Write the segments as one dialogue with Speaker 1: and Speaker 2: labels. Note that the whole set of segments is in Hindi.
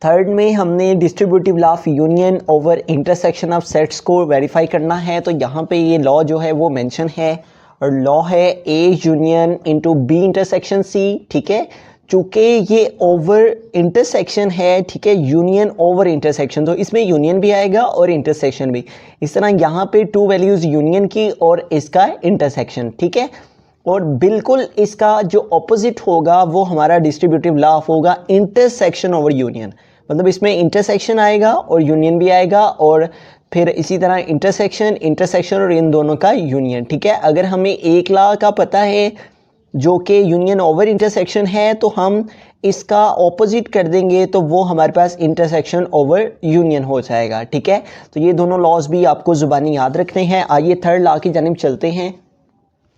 Speaker 1: थर्ड में हमने distributive law of union over intersection of sets को वेरीफाई करना है। तो यहाँ पे ये लॉ जो है वो मेंशन है और लॉ है A union into B intersection C. ठीक है, चूँकि ये ओवर इंटरसेक्शन है, ठीक है, यूनियन ओवर इंटरसेक्शन, तो इसमें यूनियन भी आएगा और इंटरसेक्शन भी। इस तरह यहाँ पे टू वैल्यूज़ यूनियन की और इसका इंटरसेक्शन। ठीक है, और बिल्कुल इसका जो ऑपोजिट होगा वो हमारा डिस्ट्रीब्यूटिव लॉ ऑफ होगा इंटरसेक्शन ओवर यूनियन। मतलब इसमें इंटरसेक्शन आएगा और यूनियन भी आएगा और फिर इसी तरह इंटरसेक्शन और इन दोनों का यूनियन। ठीक है, अगर हमें एक लॉ का पता है जो कि यूनियन ओवर इंटरसेक्शन है तो हम इसका ऑपोजिट कर देंगे तो वो हमारे पास इंटरसेक्शन ओवर यूनियन हो जाएगा। ठीक है, तो ये दोनों लॉज भी आपको ज़ुबानी याद रखने हैं। आइए थर्ड लॉ की जानिब चलते हैं।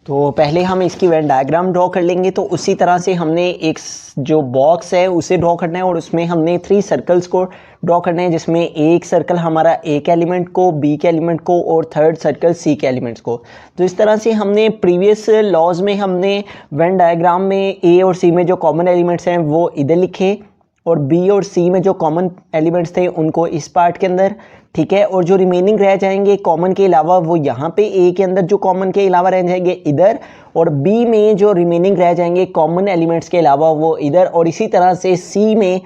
Speaker 1: तो पहले हम इसकी वेन डायग्राम ड्रॉ कर लेंगे। तो उसी तरह से हमने एक जो बॉक्स है उसे ड्रॉ करना है और उसमें हमने 3 सर्कल्स को ड्रॉ करना है, जिसमें एक सर्कल हमारा ए के एलिमेंट को, बी के एलिमेंट को और थर्ड सर्कल सी के एलिमेंट्स को। तो इस तरह से हमने प्रीवियस लॉज में हमने वेन डायग्राम में ए और सी में जो कॉमन एलिमेंट्स हैं वो इधर लिखे और बी और सी में जो कॉमन एलिमेंट्स थे उनको इस पार्ट के अंदर। ठीक है, और जो रिमेनिंग रह जाएंगे कॉमन के अलावा वो यहाँ पे ए के अंदर जो कॉमन के अलावा रह जाएंगे इधर, और बी में जो रिमेनिंग रह जाएंगे कॉमन एलिमेंट्स के अलावा वो इधर, और इसी तरह से सी में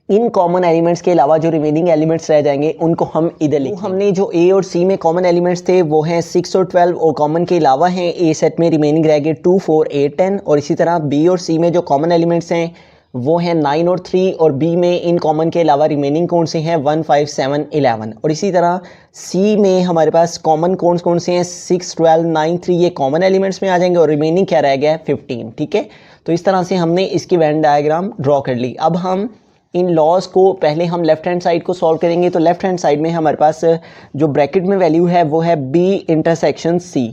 Speaker 1: इन कॉमन एलिमेंट्स के अलावा जो रिमेनिंग एलिमेंट्स रह जाएंगे उनको हम इधर लिखेंगे। तो हमने जो ए और सी में कॉमन एलिमेंट्स थे वो हैं 6 और 12 और कॉमन के अलावा हैं ए सेट में रिमेनिंग रह गए 2, 4, 8, 10, और इसी तरह बी और सी में जो कॉमन एलिमेंट्स हैं वो हैं 9 और 3, और बी में इन कॉमन के अलावा रिमेनिंग कौन से हैं 1, 5, 7, 11, और इसी तरह सी में हमारे पास कॉमन कौन से हैं 6, 12, 9, 3, ये कॉमन एलिमेंट्स में आ जाएंगे और रिमेनिंग क्या रह गया है 15। ठीक है, तो इस तरह से हमने इसकी वेन डायग्राम ड्रॉ कर ली। अब हम इन लॉज को पहले हम लेफ्ट हैंड साइड को सॉल्व करेंगे। तो लेफ्ट हैंड साइड में हमारे पास जो ब्रैकेट में वैल्यू है वो है बी इंटरसेक्शन सी।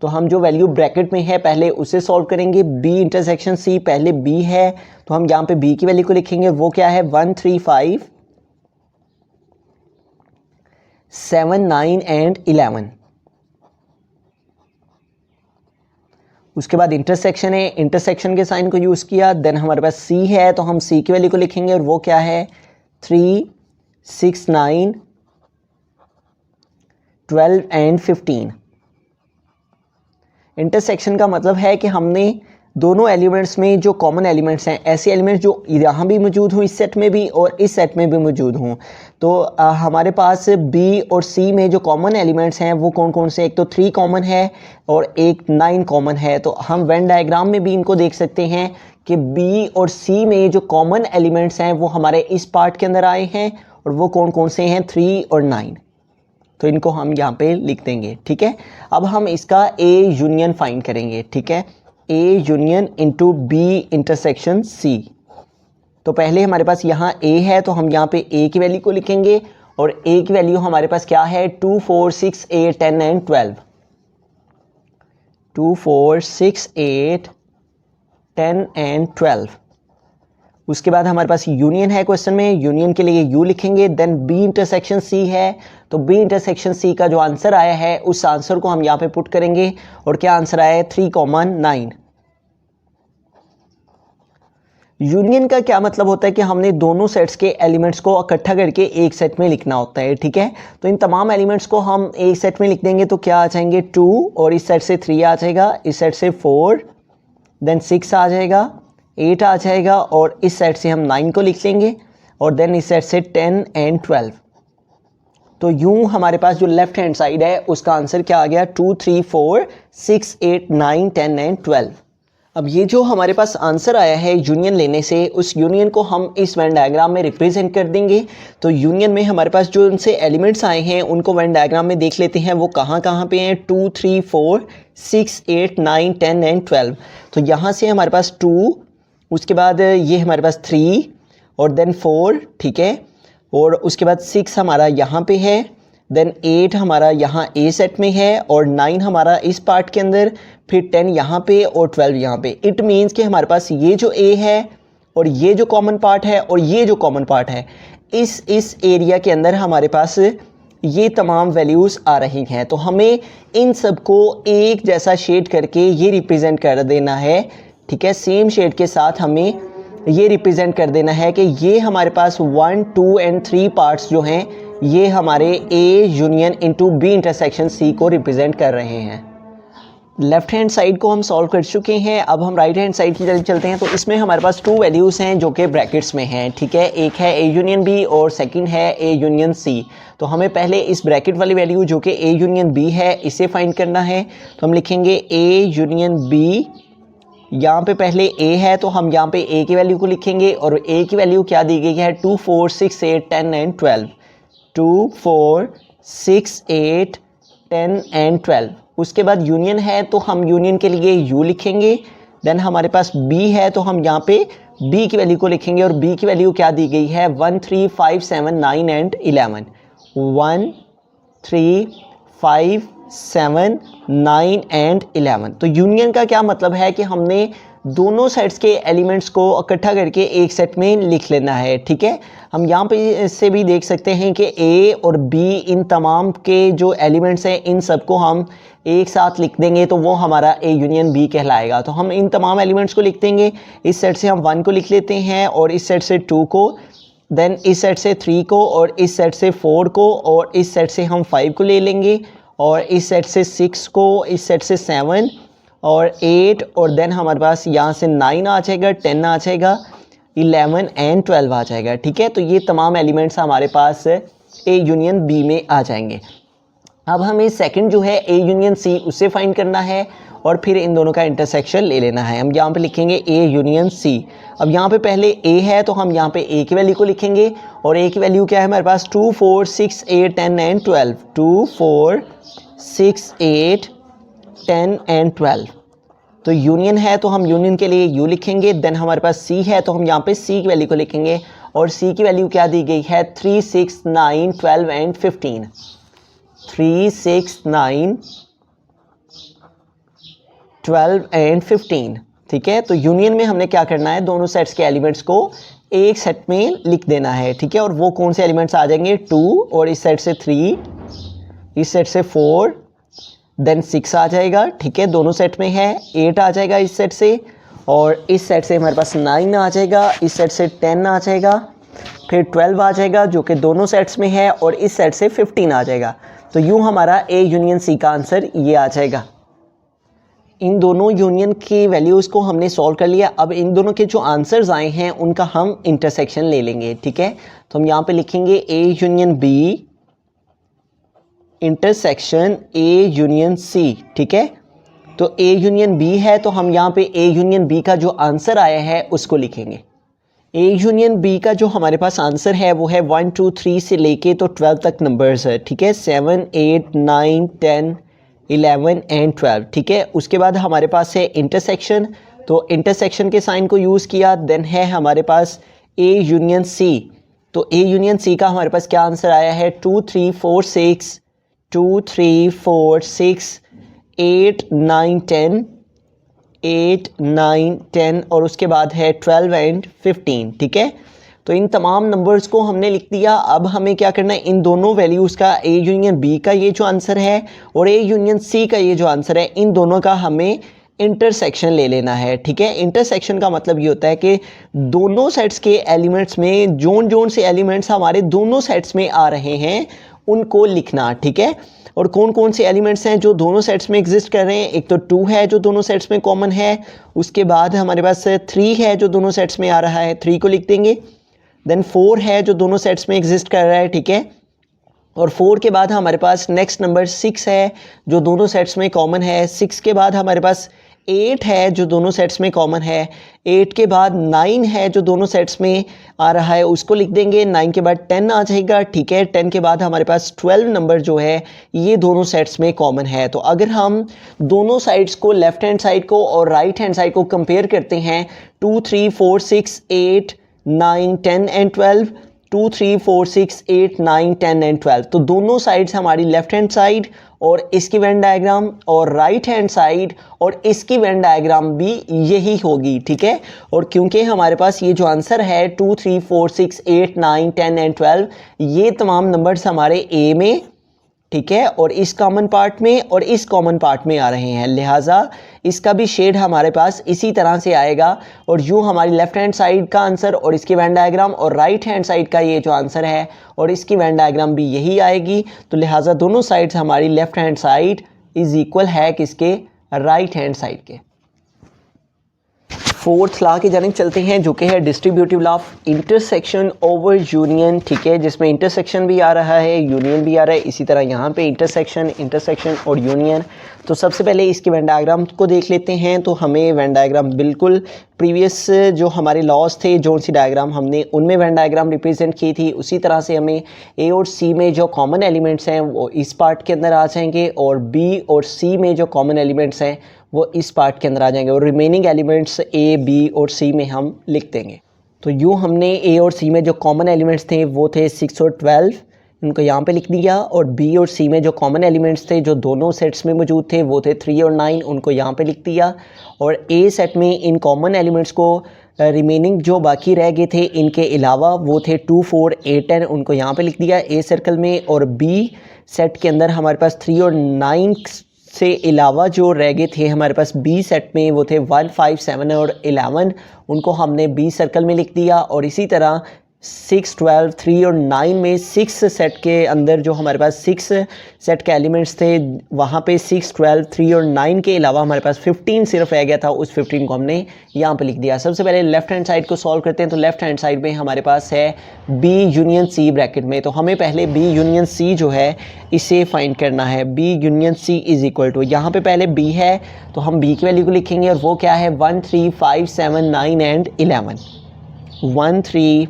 Speaker 1: तो हम जो वैल्यू ब्रैकेट में है पहले उसे सॉल्व करेंगे। बी इंटरसेक्शन सी पहले बी है तो हम यहाँ पे बी की वैल्यू को लिखेंगे, वो क्या है 1, 3, 5, 7, 9 एंड 11। उसके बाद इंटरसेक्शन है, इंटरसेक्शन के साइन को यूज़ किया। देन हमारे पास सी है तो हम सी की वैल्यू को लिखेंगे और वो क्या है 3, 6, 9, 12 एंड 15। इंटरसेक्शन का मतलब है कि हमने दोनों एलिमेंट्स में जो कॉमन एलिमेंट्स हैं, ऐसे एलिमेंट्स जो यहाँ भी मौजूद हों इस सेट में भी और इस सेट में भी मौजूद हों, तो हमारे पास बी और सी में जो कॉमन एलिमेंट्स हैं वो कौन से, एक तो 3 कॉमन है और एक 9 कॉमन है। तो हम वेन डायग्राम में भी इनको देख सकते हैं कि बी और सी में जो कॉमन एलिमेंट्स हैं वो हमारे इस पार्ट के अंदर आए हैं और वो कौन से हैं 3 और 9। तो इनको हम यहाँ पे लिख देंगे। ठीक है, अब हम इसका ए यूनियन फाइंड करेंगे। ठीक है, A union into B intersection C. तो पहले हमारे पास यहाँ ए है तो हम यहाँ पे ए की वैल्यू को लिखेंगे और ए की वैल्यू हमारे पास क्या है 2, 4, 6, 8, 10 एंड 12। 2, 4, 6, 8, 10 एंड 12। उसके बाद हमारे पास यूनियन है क्वेश्चन में, यूनियन के लिए यू लिखेंगे। देन बी इंटरसेक्शन सी है तो बी इंटरसेक्शन सी का जो आंसर आया है उस आंसर को हम यहाँ पे पुट करेंगे और क्या आंसर आया है 3, 9। यूनियन का क्या मतलब होता है कि हमने दोनों सेट्स के एलिमेंट्स को इकट्ठा करके एक सेट में लिखना होता है। ठीक है, तो इन तमाम एलिमेंट्स को हम एक सेट में लिख देंगे तो क्या आ जाएंगे 2, और इस सेट से 3 आ जाएगा, इस सेट से 4, देन 6 आ जाएगा, 8 आ जाएगा और इस सेट से हम 9 को लिख लेंगे और देन इस सेट से 10 एंड 12। तो यूं हमारे पास जो लेफ्ट हैंड साइड है उसका आंसर क्या आ गया 2, 3, 4, 6, 8, 9, 10 एंड 12। अब ये जो हमारे पास आंसर आया है यूनियन लेने से, उस यूनियन को हम इस वेन डायग्राम में रिप्रेजेंट कर देंगे। तो यूनियन में हमारे पास जो उनसे एलिमेंट्स आए हैं उनको वेन डायग्राम में देख लेते हैं वो कहाँ पे हैं 2, 3, 4, 6, 8, 9, 10 एंड 12। तो यहाँ से हमारे पास 2, उसके बाद ये हमारे पास 3 और देन 4। ठीक है, और उसके बाद 6 हमारा यहाँ पे है, देन 8 हमारा यहाँ ए सेट में है और 9 हमारा इस पार्ट के अंदर, फिर 10 यहाँ पे और 12 यहाँ पे। इट मीन्स कि हमारे पास ये जो ए है और ये जो कॉमन पार्ट है और ये जो कॉमन पार्ट है, इस एरिया के अंदर हमारे पास ये तमाम वैल्यूज़ आ रही हैं। तो हमें इन सबको एक जैसा शेड करके ये रिप्रेजेंट कर देना है। ठीक है, सेम शेड के साथ हमें ये रिप्रेजेंट कर देना है कि ये हमारे पास 1, 2 एंड 3 पार्ट्स जो हैं ये हमारे A union into B intersection C को रिप्रेजेंट कर रहे हैं। लेफ्ट हैंड साइड को हम सॉल्व कर चुके हैं। अब हम राइट हैंड साइड की तरफ चलते हैं। तो इसमें हमारे पास 2 वैल्यूज़ हैं जो कि ब्रैकेट्स में हैं, ठीक है। एक है ए यूनियन बी और सेकंड है ए यूनियन सी। तो हमें पहले इस ब्रैकेट वाली वैल्यू जो कि ए यूनियन बी है इसे फाइंड करना है। तो हम लिखेंगे ए यूनियन बी, यहाँ पे पहले ए है तो हम यहाँ पे ए की वैल्यू को लिखेंगे और ए की वैल्यू क्या दी गई है 2, 4, 6, 8, 10 एंड 12। 2, 4, 6, 8, 10 एंड 12। उसके बाद यूनियन है तो हम यूनियन के लिए यू लिखेंगे। देन हमारे पास बी है तो हम यहाँ पे बी की वैल्यू को लिखेंगे और बी की वैल्यू क्या दी गई है 1, 3, 5, 7, 9 एंड 11। 1, 3, 5, 7, 9 एंड 11। तो यूनियन का क्या मतलब है कि हमने दोनों सेट्स के एलिमेंट्स को इकट्ठा करके एक सेट में लिख लेना है, ठीक है। हम यहाँ पे से भी देख सकते हैं कि ए और बी इन तमाम के जो एलिमेंट्स हैं इन सबको हम एक साथ लिख देंगे तो वो हमारा ए यूनियन बी कहलाएगा। तो हम इन तमाम एलिमेंट्स को लिख देंगे। इस सेट से हम 1 को लिख लेते हैं और इस सेट से 2 को, देन इस सेट से 3 को और इस सेट से 4 को और इस सेट से हम 5 को ले लेंगे और इस सेट से 6 को, इस सेट से 7 और 8 और देन हमारे पास यहाँ से 9 आ जाएगा, 10 आ जाएगा, 11 एंड 12 आ जाएगा, ठीक है। तो ये तमाम एलिमेंट्स हमारे पास ए यूनियन बी में आ जाएंगे। अब हमें सेकंड जो है ए यूनियन सी उससे फाइंड करना है और फिर इन दोनों का इंटरसेक्शन ले लेना है। हम यहाँ पे लिखेंगे ए यूनियन सी। अब यहाँ पे पहले ए है तो हम यहाँ पे ए की वैल्यू को लिखेंगे और ए की वैल्यू क्या है हमारे पास 2, 4, 6, 8, 10 एंड 12। 2, 4, 6, 8, 10 एंड 12। तो यूनियन है तो हम यूनियन के लिए यू लिखेंगे। देन हमारे पास सी है तो हम यहाँ पे सी की वैल्यू को लिखेंगे और सी की वैल्यू क्या दी गई है 3, 6, 9, 12 एंड 15। 3, 6, 9, 12 एंड 15, ठीक है। तो यूनियन में हमने क्या करना है दोनों सेट्स के एलिमेंट्स को एक सेट में लिख देना है, ठीक है। और वो कौन से एलिमेंट्स आ जाएंगे 2 और इस सेट से 3, इस सेट से 4, देन 6 आ जाएगा, ठीक है, दोनों सेट में है। 8 आ जाएगा इस सेट से और इस सेट से हमारे पास 9 आ जाएगा, इस सेट से 10 आ जाएगा, फिर 12 आ जाएगा जो कि दोनों सेट्स में है और इस सेट से 15 आ जाएगा। तो यूँ हमारा ए यूनियन सी का आंसर ये आ जाएगा। इन दोनों यूनियन की वैल्यूज़ को हमने सॉल्व कर लिया। अब इन दोनों के जो आंसर्स आए हैं उनका हम इंटरसेक्शन ले लेंगे, ठीक है। तो हम यहाँ पे लिखेंगे A union B intersection A union C, ठीक है। तो ए यूनियन बी है तो हम यहाँ पे ए यूनियन बी का जो आंसर आया है उसको लिखेंगे। ए यूनियन बी का जो हमारे पास आंसर है वो है 1, 2, 3 से लेके तो 12 तक नंबर्स है, ठीक है। 7, 8, 9, 10, 11 एंड 12, ठीक है। उसके बाद हमारे पास है इंटरसेक्शन। तो इंटरसेक्शन के साइन को यूज़ किया। देन है हमारे पास ए यूनियन सी। तो ए यूनियन सी का हमारे पास क्या आंसर आया है 2, 3, 4, 6, 2, 3, 4, 6, 8, 9, 10, 8, 9, 10 और उसके बाद है 12 एंड 15, ठीक है। तो इन तमाम नंबर्स को हमने लिख दिया। अब हमें क्या करना है इन दोनों वैल्यूज़ का ए यूनियन बी का ये जो आंसर है और ए यूनियन सी का ये जो आंसर है इन दोनों का हमें इंटरसेक्शन ले लेना है, ठीक है। इंटरसेक्शन का मतलब ये होता है कि दोनों सेट्स के एलिमेंट्स में जोन जोन से एलिमेंट्स हमारे दोनों सेट्स में आ रहे हैं उनको लिखना, ठीक है। और कौन कौन से एलिमेंट्स हैं जो दोनों सेट्स में एग्जिस्ट कर रहे हैं। एक तो 2 है जो दोनों सेट्स में कॉमन है, उसके बाद हमारे पास 3 है जो दोनों सेट्स में आ रहा है, 3 को लिख देंगे। देन 4 है जो दोनों सेट्स में एग्जिस्ट कर रहा है, ठीक है। और 4 के बाद हमारे पास नेक्स्ट नंबर 6 है जो दोनों सेट्स में कॉमन है। 6 के बाद हमारे पास 8 है जो दोनों सेट्स में कॉमन है। 8 के बाद 9 है जो दोनों सेट्स में आ रहा है, उसको लिख देंगे। 9 के बाद 10 आ जाएगा, ठीक है। 10 के बाद हमारे पास 12 नंबर जो है ये दोनों सेट्स में कॉमन है। तो अगर हम दोनों साइड्स को लेफ्ट हैंड साइड को और राइट हैंड साइड को कंपेयर करते हैं 2, 3, 4, 6, 8, 9, 10 एंड 12, 2, 3, 4, 6, 8, 9, 10 एंड 12, तो दोनों साइड्स हमारी लेफ्ट हैंड साइड और इसकी वेन डायग्राम और राइट हैंड साइड और इसकी वेन डायग्राम भी यही होगी, ठीक है। और क्योंकि हमारे पास ये जो आंसर है 2, 3, 4, 6, 8, 9, 10 एंड 12 ये तमाम नंबर्स हमारे ए में ठीक है, और इस कॉमन पार्ट में और इस कॉमन पार्ट में आ रहे हैं, लिहाजा इसका भी शेड हमारे पास इसी तरह से आएगा। और यूँ हमारी लेफ्ट हैंड साइड का आंसर और इसकी वेन डायग्राम और राइट हैंड साइड का ये जो आंसर है और इसकी वेन डायग्राम भी यही आएगी। तो लिहाजा दोनों साइड्स हमारी left hand side is equal है किसके, राइट हैंड साइड के। फोर्थ लॉ की जानिब चलते हैं जो कि है distributive law of intersection over union, ठीक है, जिसमें इंटरसेक्शन भी आ रहा है, यूनियन भी आ रहा है, इसी तरह यहाँ पे इंटरसेक्शन और यूनियन। तो सबसे पहले इसके वेन डायग्राम को देख लेते हैं। तो हमें वेन डायग्राम बिल्कुल प्रीवियस जो हमारे लॉज थे, जो सी डायग्राम हमने उनमें वेन डायग्राम रिप्रेजेंट की थी, उसी तरह से हमें ए और सी में जो कॉमन एलिमेंट्स हैं वो इस पार्ट के अंदर आ जाएंगे और बी और सी में जो कॉमन एलिमेंट्स हैं वो इस पार्ट के अंदर आ जाएंगे और रिमेनिंग एलिमेंट्स ए, बी और सी में हम लिख देंगे। तो यूँ हमने ए और सी में जो कॉमन एलिमेंट्स थे वो थे 6 और 12, इनको यहाँ पे लिख दिया। और बी और सी में जो कॉमन एलिमेंट्स थे जो दोनों सेट्स में मौजूद थे वो थे 3 और 9, उनको यहाँ पे लिख दिया। और ए सेट में इन कॉमन एलिमेंट्स को रिमेनिंग जो बाकी रह गए थे इनके अलावा वो थे 2, 4, 8, 10, उनको यहाँ पे लिख दिया ए सर्कल में। और बी सेट के अंदर हमारे पास 3 और 9 से अलावा जो रह गए थे हमारे पास बी सेट में वो थे 1, 5, 7 और 11, उनको हमने बी सर्कल में लिख दिया। और इसी तरह 6, 12, 3 और 9 में 6 सेट के अंदर जो हमारे पास 6 सेट के एलिमेंट्स थे वहाँ पे 6, 12, 3 और 9 के अलावा हमारे पास 15 सिर्फ रह गया था, उस 15 को हमने यहाँ पे लिख दिया। सबसे पहले लेफ्ट हैंड साइड को सॉल्व करते हैं। तो लेफ्ट हैंड साइड में हमारे पास है बी यूनियन सी ब्रैकेट में, तो हमें पहले बी यूनियन सी जो है इसे फाइंड करना है। B union C is equal to, यहाँ पे पहले बी है तो हम बी की वैल्यू को लिखेंगे और वो क्या है 1, 3, 5, 7, 9 एंड 11। 1, 3,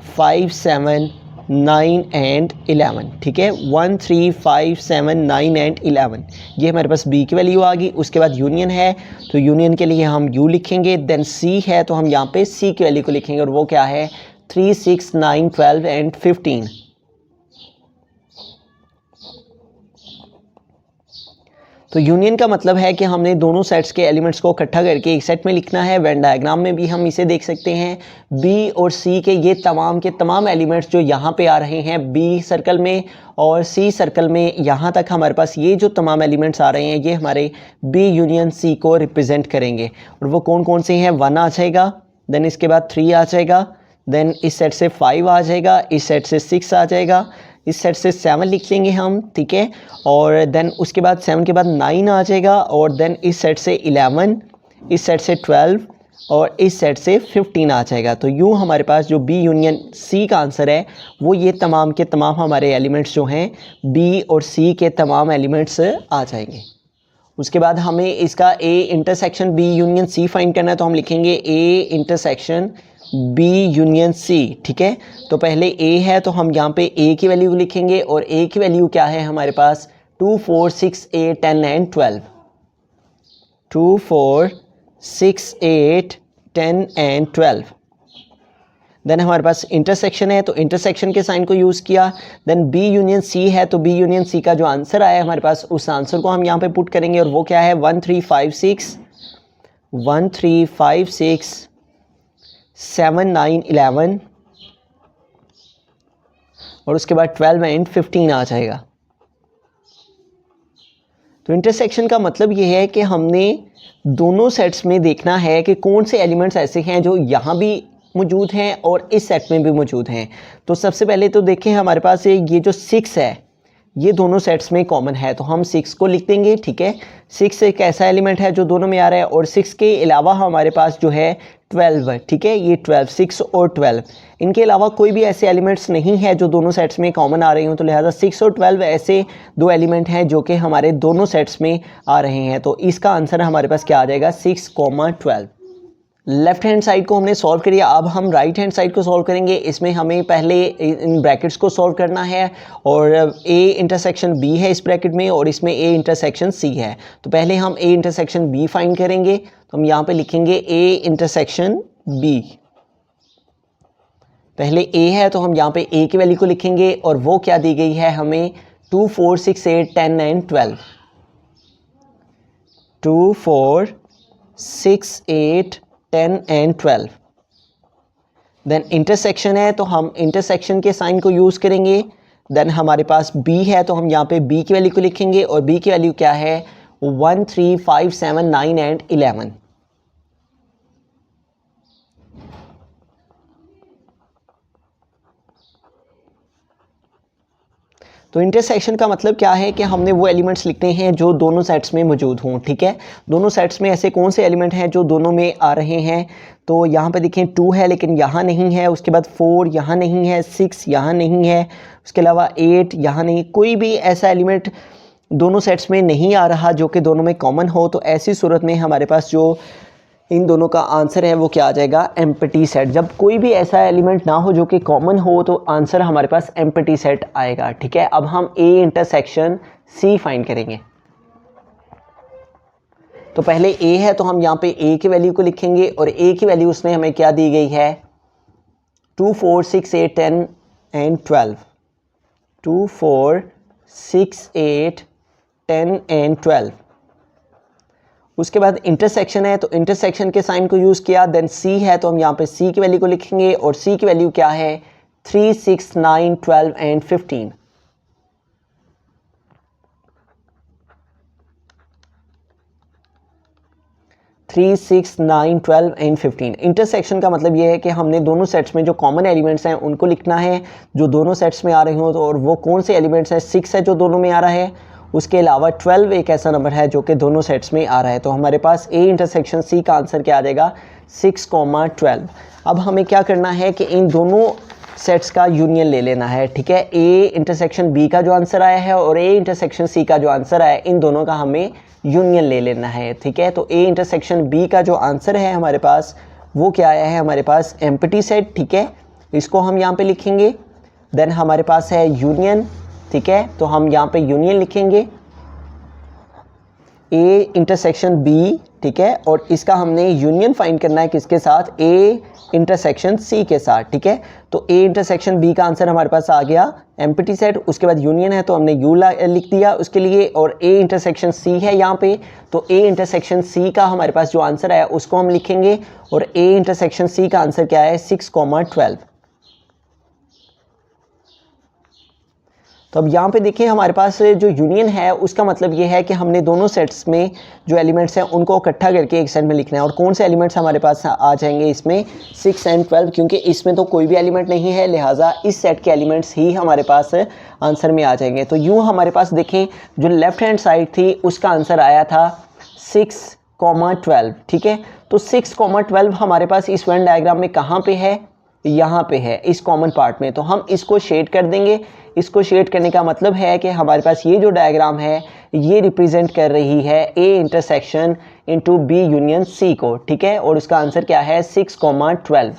Speaker 1: 5, 7, 9 एंड 11, ठीक है, 1, 3, 5, 7, 9 एंड 11, ये हमारे पास बी की वैल्यू आ गई। उसके बाद यूनियन है तो यूनियन के लिए हम यू लिखेंगे। देन सी है तो हम यहाँ पे सी की वैल्यू को लिखेंगे और वो क्या है 3, 6, 9, 12 एंड 15। तो यूनियन का मतलब है कि हमने दोनों सेट्स के एलिमेंट्स को इकट्ठा करके एक सेट में लिखना है। वेन डायग्राम में भी हम इसे देख सकते हैं, बी और सी के ये तमाम के तमाम एलिमेंट्स जो यहाँ पे आ रहे हैं बी सर्कल में और सी सर्कल में, यहाँ तक हमारे पास ये जो तमाम एलिमेंट्स आ रहे हैं ये हमारे बी यूनियन सी को रिप्रेजेंट करेंगे। और वो कौन कौन से हैं, 1 आ जाएगा, देन इसके बाद 3 आ जाएगा, देन इस सेट से 5 आ जाएगा, इस सेट से 6 आ जाएगा, इस सेट से 7 लिख लेंगे हम, ठीक है, और देन उसके बाद 7 के बाद 9 आ जाएगा, और देन इस सेट से 11, इस सेट से 12 और इस सेट से 15 आ जाएगा। तो यूँ हमारे पास जो बी यूनियन सी का आंसर है वो ये तमाम के तमाम हमारे एलिमेंट्स जो हैं बी और सी के तमाम एलिमेंट्स आ जाएंगे। उसके बाद हमें इसका A intersection B union C find करना है, तो हम लिखेंगे A intersection B union C, ठीक है। तो पहले ए है तो हम यहाँ पे ए की वैल्यू लिखेंगे और ए की वैल्यू क्या है हमारे पास 2, 4, 6, 8, 10 एंड 12। 2, 4, 6, 8, 10 एंड 12। देन हमारे पास इंटरसेक्शन है तो इंटरसेक्शन के साइन को यूज़ किया। देन बी यूनियन सी है तो बी यूनियन सी का जो आंसर आया हमारे पास उस आंसर को हम यहाँ पे पुट करेंगे और वो क्या है 1, 3, 5, 6, 1, 3, 5, 6, 7, 9, 11 और उसके बाद 12 एंड 15 आ जाएगा। तो इंटरसेक्शन का मतलब ये है कि हमने दोनों सेट्स में देखना है कि कौन से एलिमेंट्स ऐसे हैं जो यहाँ भी मौजूद हैं और इस सेट में भी मौजूद हैं। तो सबसे पहले तो देखें हमारे पास ये जो 6 है ये दोनों सेट्स में कॉमन है तो हम 6 को लिख देंगे, ठीक है। 6 एक ऐसा एलिमेंट है जो दोनों में आ रहा है और 6 के अलावा हमारे पास जो है 12, ठीक है, ये 12, 6 और 12, इनके अलावा कोई भी ऐसे एलिमेंट्स नहीं है जो दोनों सेट्स में कॉमन आ रहे हों। तो लिहाजा 6 और 12 ऐसे दो एलिमेंट हैं जो कि हमारे दोनों सेट्स में आ रहे हैं। तो इसका आंसर हमारे पास क्या आ जाएगा 6, 12। लेफ्ट हैंड साइड को हमने सॉल्व किया, अब हम राइट हैंड साइड को सॉल्व करेंगे। इसमें हमें पहले इन ब्रैकेट्स को सॉल्व करना है और ए इंटरसेक्शन बी है इस ब्रैकेट में और इसमें ए इंटरसेक्शन सी है। तो पहले हम ए इंटरसेक्शन बी फाइंड करेंगे, तो हम यहाँ पे लिखेंगे ए इंटरसेक्शन बी। पहले ए है तो हम यहाँ पे ए की वैल्यू को लिखेंगे और वो क्या दी गई है हमें 2, 4, 6, 8, 10 एंड 12। 2, 4, 6, 8, 10 एंड 12। देन इंटरसेक्शन है तो हम इंटरसेक्शन के साइन को यूज़ करेंगे। देन हमारे पास बी है तो हम यहाँ पे बी की वैल्यू को लिखेंगे और बी की वैल्यू क्या है 1 3 5 7 9 एंड 11। तो इंटरसेक्शन का मतलब क्या है कि हमने वो एलिमेंट्स लिखने हैं जो दोनों सेट्स में मौजूद हों, ठीक है। दोनों सेट्स में ऐसे कौन से एलिमेंट हैं जो दोनों में आ रहे हैं, तो यहाँ पे देखें 2 है लेकिन यहाँ नहीं है, उसके बाद 4 यहाँ नहीं है, 6 यहाँ नहीं है, उसके अलावा 8 यहाँ नहीं, कोई भी ऐसा एलिमेंट दोनों सेट्स में नहीं आ रहा जो कि दोनों में कॉमन हो। तो ऐसी सूरत में हमारे पास जो इन दोनों का आंसर है वो क्या आ जाएगा एम्प्टी सेट। जब कोई भी ऐसा एलिमेंट ना हो जो कि कॉमन हो तो आंसर हमारे पास एम्प्टी सेट आएगा, ठीक है। अब हम ए इंटरसेक्शन सी फाइंड करेंगे। तो पहले ए है तो हम यहाँ पे ए की वैल्यू को लिखेंगे और ए की वैल्यू उसमें हमें क्या दी गई है 2 4 6 8 10 एंड 12। 2 4 6 8 10 एंड 12। उसके बाद इंटरसेक्शन है तो इंटरसेक्शन के साइन को यूज़ किया। देन सी है तो हम यहाँ पे सी की वैल्यू को लिखेंगे और सी की वैल्यू क्या है 3 6 9 12 एंड 15। 3 6 9 12 एंड 15। इंटरसेक्शन का मतलब ये है कि हमने दोनों सेट्स में जो कॉमन एलिमेंट्स हैं उनको लिखना है जो दोनों सेट्स में आ रहे हो, तो और वो कौन से एलिमेंट्स हैं 6 है जो दोनों में आ रहा है, उसके अलावा 12 एक ऐसा नंबर है जो कि दोनों सेट्स में आ रहा है। तो हमारे पास ए इंटरसेक्शन सी का आंसर क्या आ जाएगा 6,12। अब हमें क्या करना है कि इन दोनों सेट्स का यूनियन ले लेना है, ठीक है। ए इंटरसेक्शन बी का जो आंसर आया है और ए इंटरसेक्शन सी का जो आंसर आया है इन दोनों का हमें यूनियन ले लेना है, ठीक है। तो ए इंटरसेक्शन बी का जो आंसर है हमारे पास वो क्या आया है हमारे पास एम्प्टी सेट, ठीक है। इसको हम यहाँ पे लिखेंगे। देन हमारे पास है यूनियन, ठीक है। तो हम यहाँ पे यूनियन लिखेंगे ए इंटरसेक्शन बी, ठीक है। और इसका हमने यूनियन फाइंड करना है किसके साथ ए इंटरसेक्शन सी के साथ, ठीक है। तो ए इंटरसेक्शन बी का आंसर हमारे पास आ गया एम्प्टी सेट। उसके बाद यूनियन है तो हमने यू लिख दिया उसके लिए और ए इंटरसेक्शन सी है यहाँ पे, तो ए इंटरसेक्शन सी का हमारे पास जो आंसर है उसको हम लिखेंगे और ए इंटरसेक्शन सी का आंसर क्या है 6,12। तो अब यहाँ पे देखिए हमारे पास जो यूनियन है उसका मतलब ये है कि हमने दोनों सेट्स में जो एलिमेंट्स हैं उनको इकट्ठा करके एक सेट में लिखना है। और कौन से एलिमेंट्स हमारे पास आ जाएंगे इसमें 6 एंड 12, क्योंकि इसमें तो कोई भी एलिमेंट नहीं है, लिहाजा इस सेट के एलिमेंट्स ही हमारे पास आंसर में आ जाएंगे। तो यूँ हमारे पास देखें जो लेफ्ट हैंड साइड थी उसका आंसर आया था 6,12, ठीक है। तो 6,12 हमारे पास इस वेन डायग्राम में कहाँ पे है, यहाँ पे है इस कॉमन पार्ट में। तो हम इसको शेड कर देंगे। इसको शेड करने का मतलब है कि हमारे पास ये जो डायग्राम है ये रिप्रेजेंट कर रही है A intersection into B union C को, ठीक है। और उसका आंसर क्या है 6,12।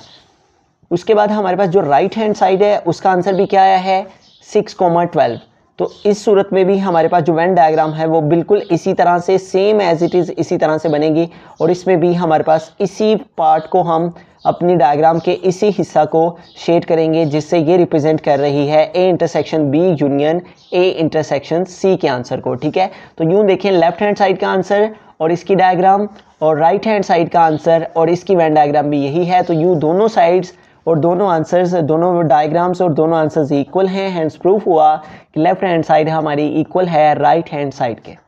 Speaker 1: उसके बाद हमारे पास जो राइट हैंड साइड है उसका आंसर भी क्या आया है 6,12। तो इस सूरत में भी हमारे पास जो वेन डायग्राम है वो बिल्कुल इसी तरह से सेम एज इट इज़ इसी तरह से बनेगी और इसमें भी हमारे पास इसी पार्ट को हम अपनी डायग्राम के इसी हिस्सा को शेड करेंगे जिससे ये रिप्रेजेंट कर रही है A intersection B union A intersection C के आंसर को, ठीक है। तो यूँ देखें लेफ्ट हैंड साइड का आंसर और इसकी डायग्राम और राइट हैंड साइड का आंसर और इसकी वेन डायग्राम भी यही है। तो यूँ दोनों साइड्स और दोनों आंसर्स, दोनों डायग्राम्स और दोनों आंसर्स इक्वल हैं। हैंस प्रूफ हुआ कि लेफ्ट हैंड साइड हमारी इक्वल है राइट हैंड साइड के।